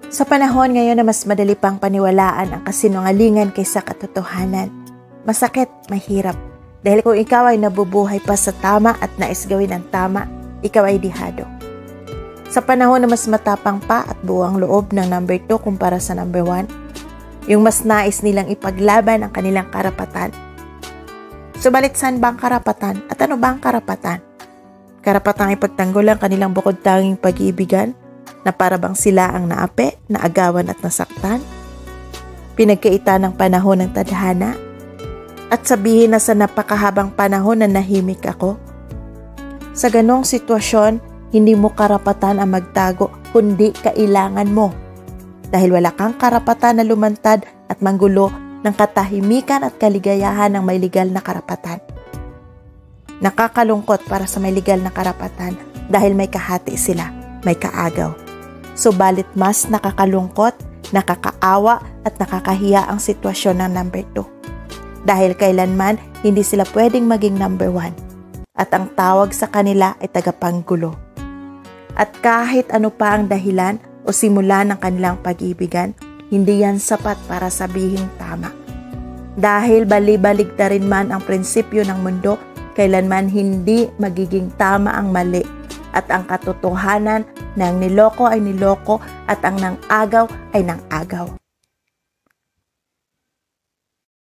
Sa panahon ngayon na mas madali pang paniwalaan ang kasinungalingan kaysa katotohanan, masakit, mahirap. Dahil kung ikaw ay nabubuhay pa sa tama at nais gawin ang tama, ikaw ay dihado. Sa panahon na mas matapang pa at buwang loob ng number 2 kumpara sa number 1, yung mas nais nilang ipaglaban ang kanilang karapatan. Subalit saan ba ang karapatan at ano ba ang karapatan? Karapatang ipagtanggol ang kanilang bukod tanging pag-iibigan na para bang sila ang naapi, naagawan at nasaktan? Pinagkaita ng panahon ng tadhana? At sabihin na sa napakahabang panahon na nahimik ako? Sa ganong sitwasyon, hindi mo karapatan ang magtago kundi kailangan mo. Dahil wala kang karapatan na lumantad at manggulo ng katahimikan at kaligayahan ng may legal na karapatan. Nakakalungkot para sa may legal na karapatan dahil may kahati sila, may kaagaw. Subalit mas nakakalungkot, nakakaawa at nakakahiya ang sitwasyon ng number 2. Dahil kailanman hindi sila pwedeng maging number 1 at ang tawag sa kanila ay tagapanggulo. At kahit ano pa ang dahilan o simula ng kanilang pag-ibigan, hindi yan sapat para sabihing tama. Dahil bali-baligtarin man ang prinsipyo ng mundo, kailanman hindi magiging tama ang mali at ang katotohanan ng niloko ay niloko at ang nang-agaw ay nang-agaw.